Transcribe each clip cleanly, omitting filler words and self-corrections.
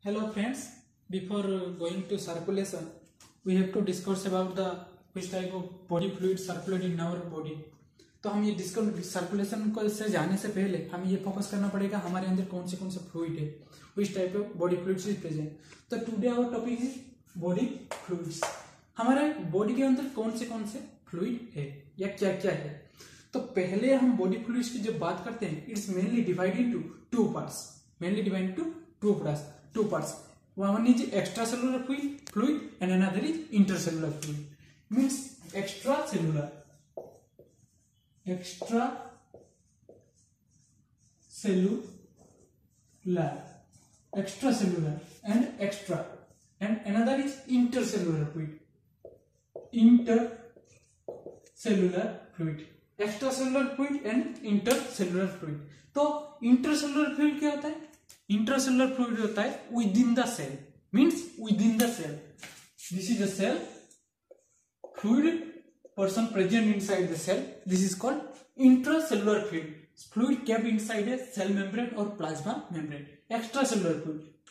Hello friends, before going to circulation, we have to discuss about the which type of body fluid circulate in our body. तो हम ये discuss circulation को से जाने से पहले हमें ये फोकस करना पड़ेगा हमारे अंदर कौन से फ्लूइड है, which type of body fluids is present. तो today our topic is body fluids. हमारे बॉडी के अंदर कौन से फ्लूइड है या क्या क्या है. तो पहले हम बॉडी फ्लूइड्स की जब बात करते हैं, it's mainly divide into two parts. Mainly divide into two parts. One is extracellular fluid and another is intercellular fluid. Means extracellular and extra, and another is intercellular fluid. Extracellular fluid and intercellular fluid. तो intercellular fluid क्या होता है? Intracellular fluid होता है within the cell, means within the cell. This is the cell fluid person present inside the cell. This is called intracellular fluid kept inside a cell membrane और plasma membrane. Extracellular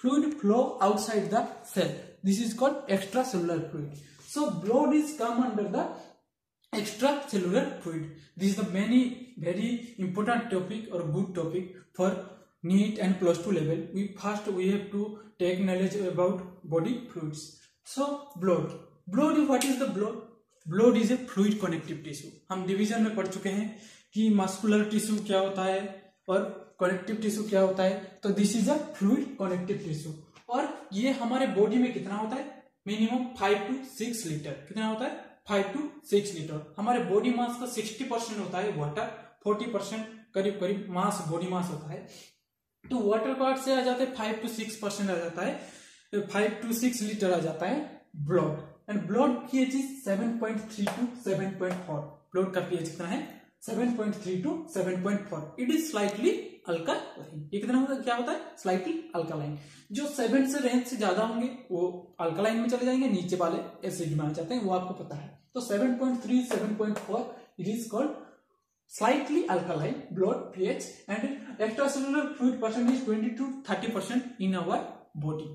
fluid flow outside the cell. This is called extracellular fluid. So blood is come under the extracellular fluid. This is the very important topic or good topic for NEET and plus 2 level. We have to take knowledge about body fluids. So blood, what is the blood? Blood is a fluid connective tissue. हम division में पढ़ चुके हैं कि muscular tissue क्या होता है और कनेक्टिव टिश्यू क्या होता है. तो this is a fluid connective tissue. और ये हमारे बॉडी में कितना होता है? Minimum 5 to 6 litre. कितना होता है? 5 to 6 लीटर. हमारे बॉडी मास का 60% होता है वाटर, 40% करीब मास बॉडी मास होता है. तो वाटर पार्ट से आ जाते हैं 5 to 6% आ जाता है, 5 to 6 लीटर आ जाता है blood. And blood pH is 7.3 to 7.4. Blood का पीएच कितना है? 7.3 to 7.4. It is slightly alkaline. ये कितना होता है? क्या होता है? Slightly alkaline. जो 7 से रेंज से ज्यादा होंगे वो अल्कालाइन में चले जाएंगे, नीचे वाले एसिड में आ जाते हैं, वो आपको पता है. तो 7.3 7.4 it is called slightly alkaline blood pH. and extracellular fluid percentage 20 to 30% in our body.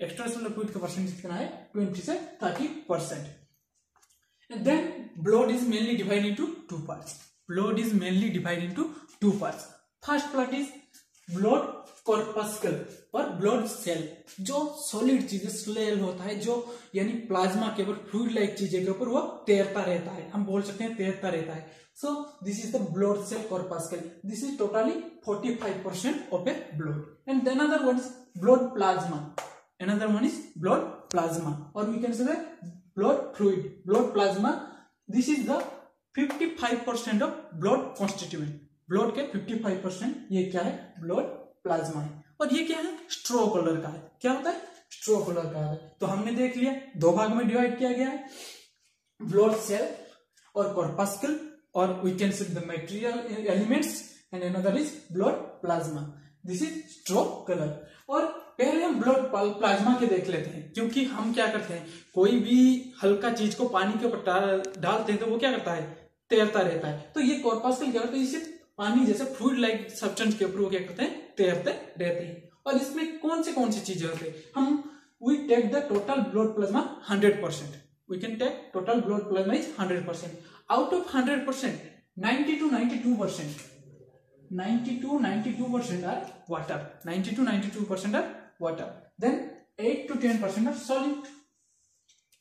extracellular fluid का percentage कितना है? 20 से 30%. and then blood is mainly divided into two parts. first part is blood corpuscle और blood cell. जो solid चीज स्लेल होता है, जो यानी प्लाज्मा के ऊपर फ्लूइड लाइक चीजें के ऊपर वो तैरता रहता है, हम बोल सकते हैं तैरता रहता है. So this is the blood cell corpuscle. This is totally 45% of a blood. And then another one is blood plasma. Or we can say that blood fluid, blood plasma. This is the 55% of blood constituent. Blood के 55% ये क्या है? Blood plasma है. और ये क्या है? स्ट्रो colour का है. क्या होता है? स्ट्रो कलर का है. तो हमने देख लिया, दो भाग में डिवाइड किया गया है, ब्लड सेल और कॉर्पस्कल, और we can see the material elements, and another is blood plasma. This is straw color. और पहले हम ब्लड प्लाज्मा के देख लेते हैं, क्योंकि हम क्या करते हैं, कोई भी हल्का चीज को पानी के ऊपर डालते हैं तो वो क्या करता है? तैरता रहता है. तो ये कॉर्पस्कल क्या करता है? इसे पानी जैसे फ्लूइड लाइक सब्सटेंस के ऊपर वो क्या करते हैं? तैरते रहते हैं. और इसमें कौन सी चीजें होती है? हम we take the total blood plasma 100%. We can take total blood plasma is 100%. Out of 100%, 90 to 92% are water. 90 to 92% are water. Then 8 to 10% are solute.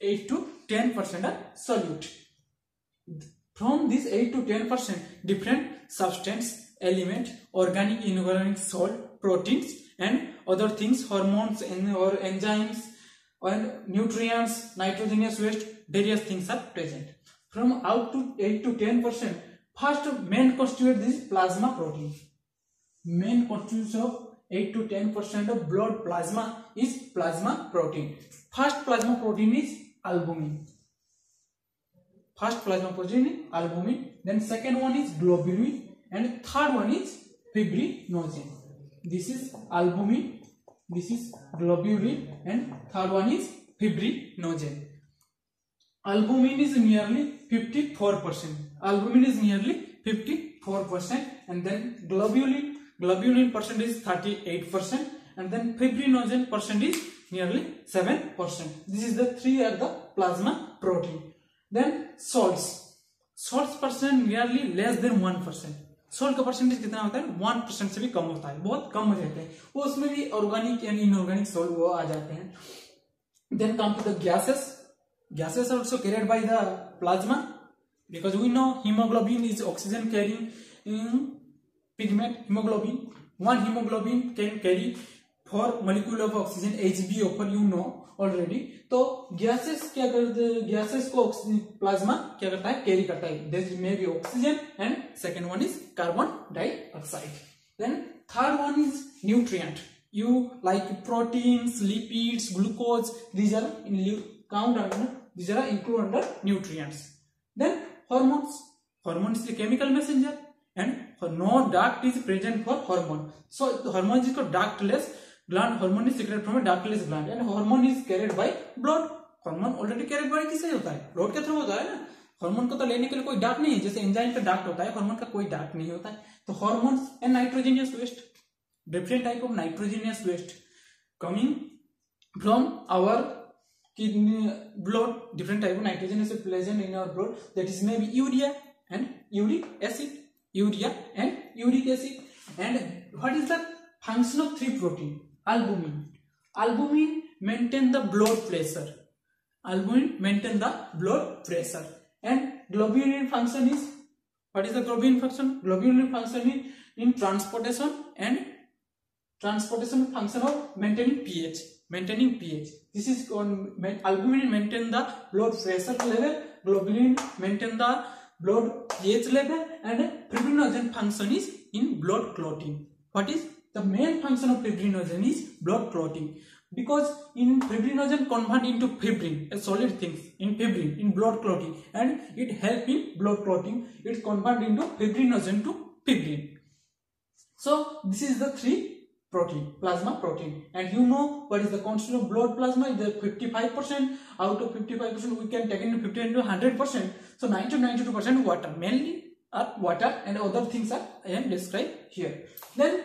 8 to 10% are solute. From this 8 to 10%, different substance, element, organic, inorganic, salt, proteins, and other things, hormones or enzymes, and nutrients, nitrogenous waste, various things are present. From out to 8 to 10%, first main constituent this plasma protein. Main constituents of 8 to 10% of blood plasma is plasma protein. First plasma protein is albumin. Then second one is globulin, and third one is fibrinogen. This is albumin, this is globulin, and third one is fibrinogen. Albumin is nearly 54%. And then globulin percentage is 38%, and then fibrinogen percent is nearly 7%. This is the three are the plasma protein. Then salts percent nearly less than 1%. Salt का percentage कितना होता है 1% से भी कम होता है, बहुत कम रहते हैं वो, उसमें भी ऑर्गेनिक एंड इनऑर्गेनिक सॉल्ट वो आ जाते हैं. Then come to the gases also carried by the plasma, because we know hemoglobin is oxygen carrying pigment. One hemoglobin can carry 4 molecule of oxygen, HbO for you know already. तो gases क्या करते हैं, gases को plasma क्या करता है, carry करता है. There may be oxygen and second one is carbon dioxide. Then third one is nutrient. You like proteins, lipids, glucose, these are included under nutrients. Then hormones is the chemical messenger and no duct is present for hormone. So the hormone is called ductless gland. Hormone is secreted from a ductless gland and hormone is carried by blood. Hormone already carried by किससे होता है, blood के through होता है ना. Hormone को तो लेने के लिए कोई डक्ट नहीं है, जैसे एंजाइम का डक्ट होता है, हार्मोन का कोई डक्ट नहीं होता है. तो hormones and nitrogenous waste, different type of nitrogenous waste coming from our kidney blood. Different type of nitrogenous waste present in our blood, that is maybe urea and uric acid. And what is the function of 3 protein? Albumin maintain the blood pressure. And globulin function is, what is the globulin function? Globulin function is in transportation function of maintaining pH. This is albumin maintain the blood pressure level, globulin maintain the blood pH level, and fibrinogen function is in blood clotting. What is the main function of fibrinogen is blood clotting, because in fibrinogen convert into fibrin, a solid things in blood clotting, and it help in blood clotting. It convert into fibrinogen to fibrin. So this is the 3 protein, plasma protein. And you know what is the constituent of blood plasma? Is the 55%. Out of 55% we can take into 50 into 100%. So 90-92% water, mainly are water, and other things are I am described here. Then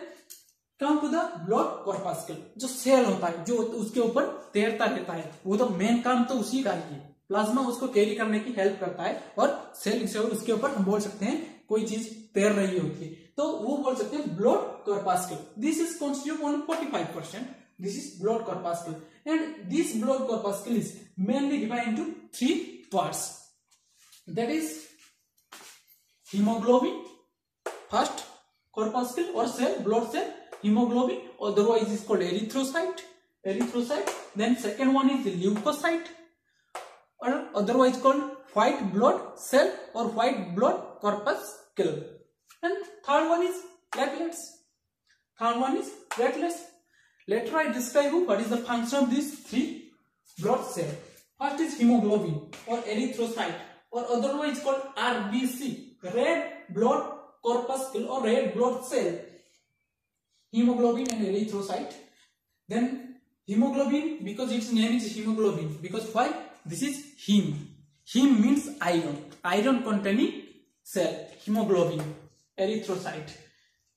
come to the blood corpuscle. जो cell होता है, जो उसके ऊपर तैरता रहता है, वो तो मेन काम तो उसी का ही है. प्लाज्मा उसको कैरी करने की हेल्प करता है, और सेल से उसके ऊपर हम बोल सकते हैं कोई चीज तैर रही होती है तो वो बोल सकते हैं blood corpuscle. This is constitute only 45%. This is blood corpuscle, and this blood corpuscle is mainly divide into 3 parts. That is hemoglobin, first corpuscle or cell, blood cell, hemoglobin, otherwise is called erythrocyte. Then second one is the leukocyte, or otherwise called white blood cell or white blood corpuscle. And third one is platelets. Later I describe what is the function of these 3 blood cells. First is hemoglobin or erythrocyte, or otherwise called RBC, red blood corpuscle or red blood cell. Hemoglobin and erythrocyte. Then hemoglobin, because its name is hemoglobin, because why? This is heme. Heme means iron containing cell, hemoglobin. Erythrocyte.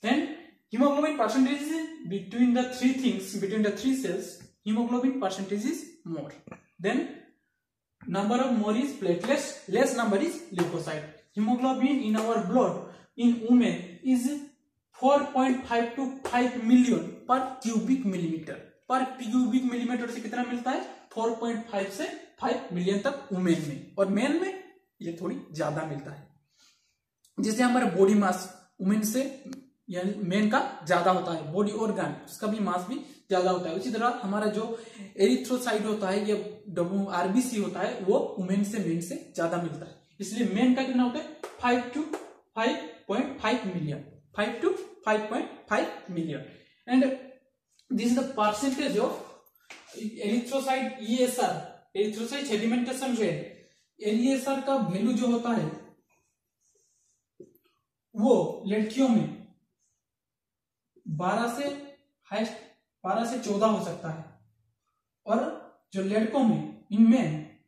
Then hemoglobin percentage is between the 3 things, between the 3 cells, hemoglobin percentage is more. Then number of more is platelets, less number is leukocyte. Hemoglobin in our blood in women is 4.5 to 5 million per cubic millimeter. पर cubic millimetre से कितना मिलता है? 4.5 से 5 million तक women में, और main में ये थोड़ी ज्यादा मिलता है. जैसे हमारा बॉडी मास वुमेन से यानी मेन का ज्यादा होता है, बॉडी ऑर्गन उसका भी मास भी ज्यादा होता है. उसी तरह हमारा जो एरिथ्रोसाइट होता है, ये आरबीसी होता है, वो वुमेन से मेन से ज्यादा मिलता है. इसलिए मेन का कितना होता है? 5 to 5.5 million, 5 to 5.5 million. And this is the percentage of erythrocyte ESR, erythrocyte sedimentation rate. ESR का वैल्यू जो होता है वो लड़कियों में 12 से 14 हो सकता है, और जो लड़कों में इनमें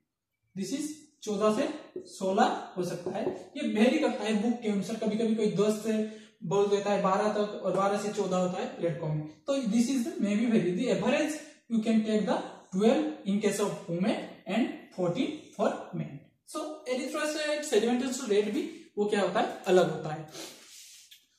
दिस इज 14 से 16 हो सकता है. ये वेरी करता है बुक के अनुसार. कभी कभी कोई 10 से बोल देता है 12 तक और 12 से 14 होता है प्लेटफॉर्म में. तो this is may be very the average you can take the 12 in case of women and 14 for men. So erythrocyte sedimentation rate भी वो क्या होता है, अलग होता है.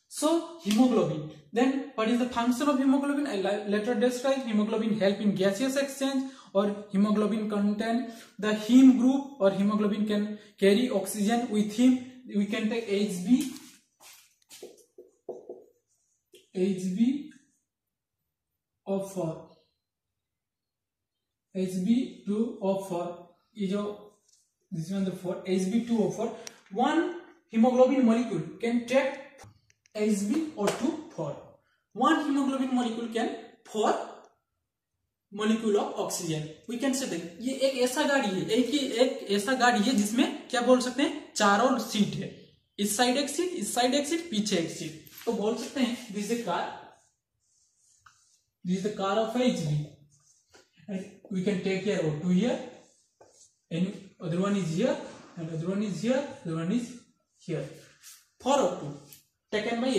So hemoglobin, then what is the function of hemoglobin? I later describe. Hemoglobin help in gaseous exchange, or hemoglobin contain the heme group, or hemoglobin can carry oxygen with him. We can take HB2O4 is this one the 4 HB2O4. One hemoglobin molecule can take HbO2 one hemoglobin molecule can 4 molecule of oxygen. We can say that ये एक ऐसा गाड़ी है, एक ऐसा गाड़ी है जिसमें क्या बोल सकते हैं, चारों सीट है. इस साइड एक सीट, इस साइड एक सीट, पीछे एक सीट. तो बोल सकते हैं this is the car of HB, and we can take here O2 here, and other one is here, and other one is here, the one is here. 4 O2 taken by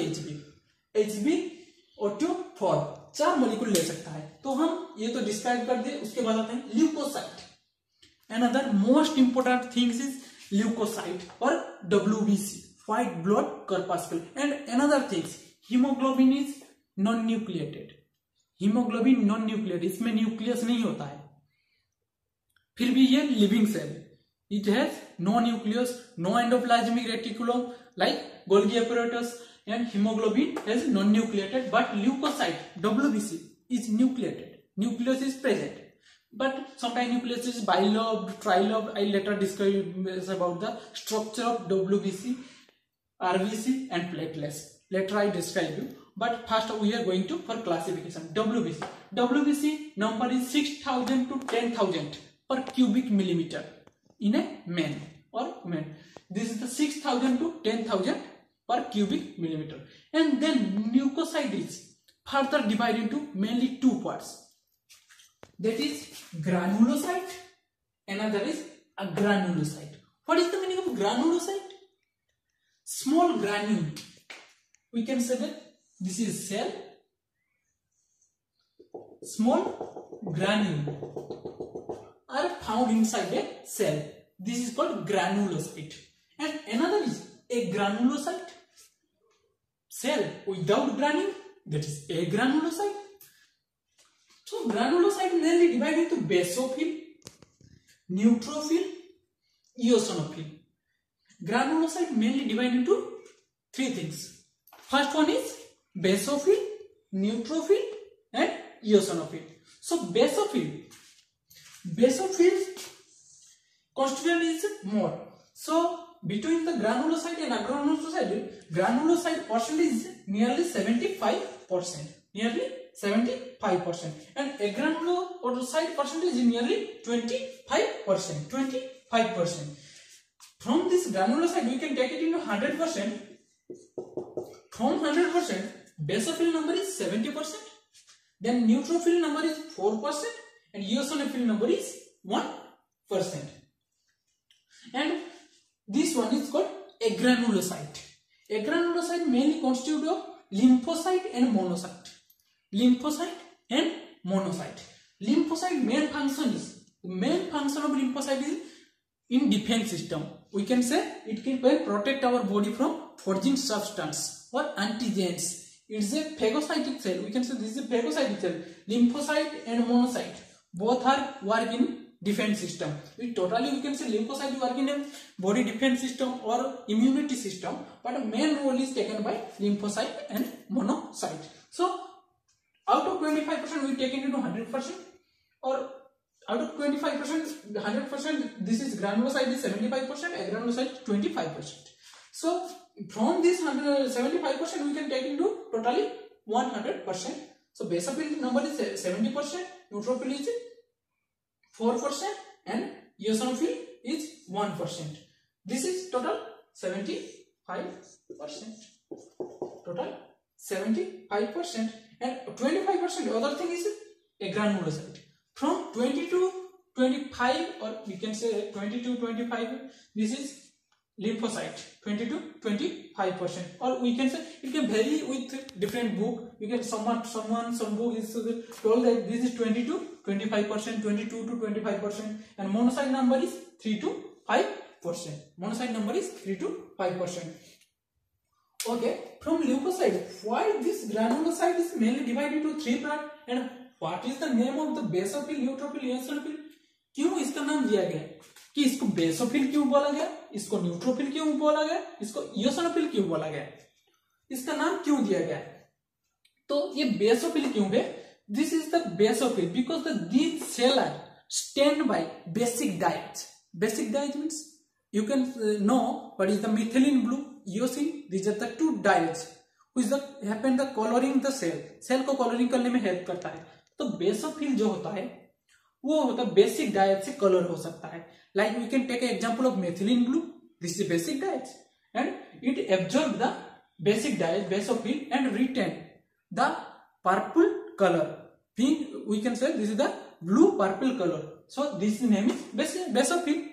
HbO2 4 4 molecule ले सकता है. तो हम ये तो describe कर दिए. उसके बाद आते हैं leucocyte. Another most important things is leucocyte और WBC, white blood corpuscle. And another things, haemoglobin is non nucleated. Haemoglobin non nucleated, इसमें न्यूक्लियस नहीं होता है, फिर भी ये living cell. It has no nucleus, no endoplasmic reticulum like Golgi apparatus, and hemoglobin is non-nucleated, but leukocyte WBC is nucleated. Nucleus is present, but sometimes nucleus is bilobed, trilobed. I later discuss about the structure of WBC, RBC, and platelets. Later I describe you. But first we are going to for classification. WBC. WBC number is 6,000 to 10,000 per cubic millimeter. In a man or woman, this is the 6,000 to 10,000 per cubic millimeter. And then leukocyte is further divided into mainly two parts. That is granulocyte, another is a granulocyte. What is the meaning of granulocyte? Small granule. We can say that this is cell. Small granule are found inside a cell. This is called granulocyte. And another is a granulocyte. Cell without granule, that is a granulocyte. So granulocyte mainly divided into basophil, neutrophil, eosinophil. Granulocyte mainly divided into three things. First one is basophil, neutrophil, and eosinophil. So basophil constituent is more. So between the granulocyte and agranulocyte percentage is nearly 75%. Nearly 75%. And agranulocyte percentage is nearly 25%. 25%. From this granulocyte we can take it into 100%. From 100%, basophil number is 70%. Then neutrophil number is 4%. And eosinophil number is 1%. And this one is called agranulocyte. Agranulocyte mainly constitute of lymphocyte and monocyte. Lymphocyte and monocyte. Lymphocyte main function of lymphocyte is in defense system. We can say it can protect our body from foreign substance or antigens. It's a phagocytic cell. We can say this is a phagocytic cell. Lymphocyte and monocyte both are work in defense system. We can say lymphocyte work in a body defense system or immunity system, but main role is taken by lymphocyte and monocyte. So out of 25% we take it into 100%, or out of 25%, 100%, this is granulocyte is 75%, agranulocyte 25%. So from this 75% we can take into totally 100%. So basophil number is 70%, neutrophil is 4%, and eosinophil is 1%. This is total 75%. Total 75%, and 25% other thing is agranulocyte. From 20 to 25, or we can say 20 to 25, this is lymphocyte 20 to 25%, or we can say it can vary with different book. You can some book is told that this is 20 to 25%, 22 to 25%, and monocyte number is 3 to 5%. Monocyte number is 3 to 5%. Okay, from leukocyte, why this granulocyte is mainly divided into 3 parts, and what is the name of the basophil, neutrophil, eosinophil? क्यों इसका नाम दिया गया कि इसको basophil क्यों बोला गया, इसको न्यूट्रोफिल क्यों बोला गया, इसको इयोसिनोफिल क्यों बोला गया, इसका नाम क्यों दिया गया? तो ये बेसोफिल क्यों है? This is the basophil because the these cell are stand by basic diet. Basic diet means you can know what is the methylene blue, eosin. These are the two diets which happen the coloring the cell. Cell को coloring करने में help करता है. तो basophil जो होता है वो होता है बेसिक डाइट से कलर हो सकता है. Like we can take an example of methylene blue. This is a basic diet, and it absorb the basic diet basophil and retain the purple color. Pink, we can say this is the blue purple color. So this name is basophil.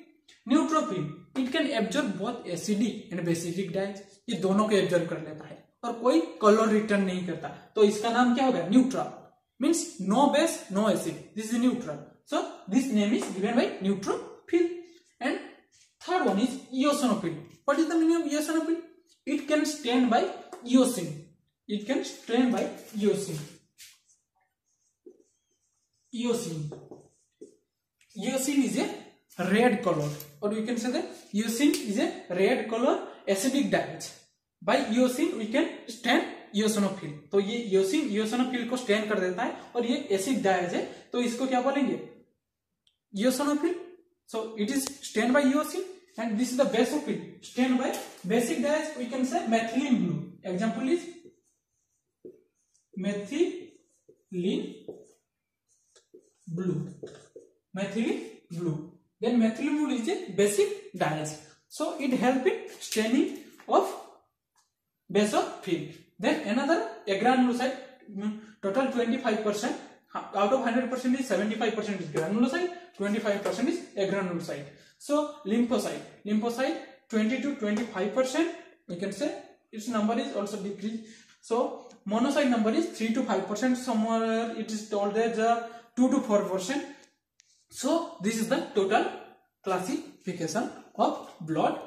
Neutrophil, it can absorb both acidic and basic diet. ये दोनों को absorb कर लेता है और कोई colour return नहीं करता. तो इसका नाम क्या होगा? Neutral. Means no base, no acid. This is neutral. So this name is given by neutrophil. And third one is eosinophil. What is the meaning of eosinophil? It can stand by eosin. It can stand by eosin. Eosin. Eosin is a red color, or we can say that eosin is a red color acidic diet. By eosin we can stand eosinophil. तो ये eosin eosinophil को stand कर देता है और ये acid dyes है, तो इसको क्या बोलेंगे? eosinophil. So it is stand by eosin, and this is the basophil stand by basic diet. We can say methylene blue. Example is methylene blue. Methylene blue. Then methylene blue is a basic diet. So it helps in staining of basophil. Then another agranulocyte, total 25%. Out of 100% is 75% is granulocyte, 25% is agranulocyte. So lymphocyte, 20 to 25%. We can say its number is also decreased. So monocyte number is 3 to 5%. Somewhere it is told that 2 to 4%. So this is the total classification of blood.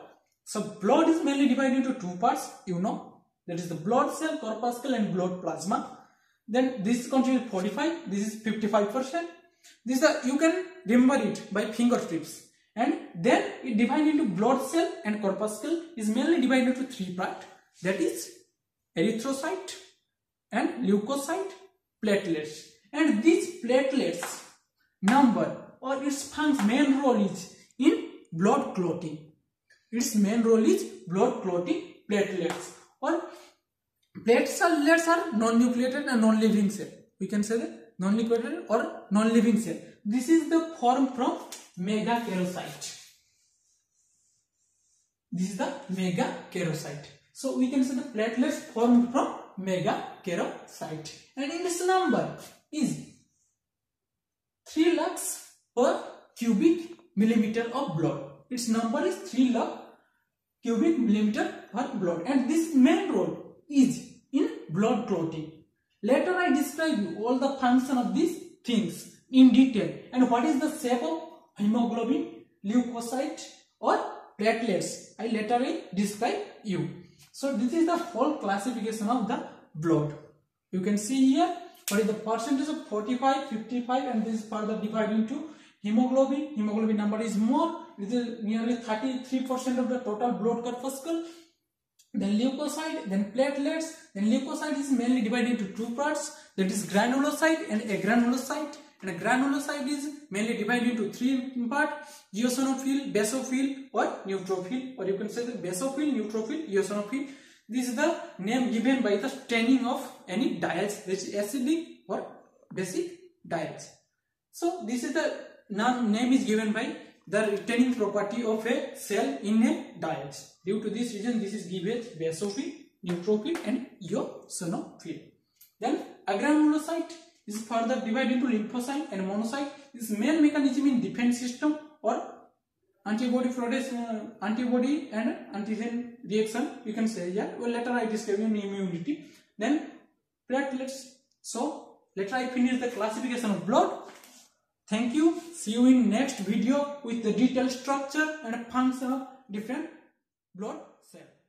So blood is mainly divided into 2 parts. You know, that is the blood cell, corpuscle, and blood plasma. Then this contributes 45. This is 55%. This is you can remember it by fingertips. And then it divided into blood cell and corpuscle is mainly divided into 3 parts. That is erythrocyte and leukocyte, platelets. And these platelets number or its main role is in blood clotting. Its main role is blood clotting platelets. Or platelets are non-nucleated and non-living cell. We can say that non-nucleated or non-living cell. This is the form from megakaryocyte. This is the megakaryocyte. So we can say the platelets formed from megakaryocyte. And in this number is 3 lakhs per cubic millimeter of blood. Its number is 3 lakh cubic millimeter per blood, and this main role is in blood clotting. Later I describe you all the function of these things in detail and what is the shape of hemoglobin, leukocyte or platelets. I later describe you. So this is the whole classification of the blood. You can see here what is the percentage of 45, 55, and this is further divided into hemoglobin. Hemoglobin number is more. It is nearly 33% of the total blood corpuscle. Then leukocyte, then platelets. Then leukocyte is mainly divided into 2 parts. That is granulocyte and agranulocyte. And a granulocyte is mainly divided into 3 parts: eosinophil, basophil, or neutrophil. Or you can say the basophil, neutrophil, eosinophil. This is the name given by the staining of any diets, that is acidic or basic diets. So this is the name is given by the retaining property of a cell in a diet. Due to this reason, this is given basophil, neutrophil, and eosinophil. Then agranulocyte is further divided into lymphocyte and monocyte. This main mechanism in defense system or antibody production, antibody and antigen reaction, you can say. Yeah, well, later I describe in immunity. Then platelets. So later I finish the classification of blood. Thank you. See you in next video with the detailed structure and function of different blood cells.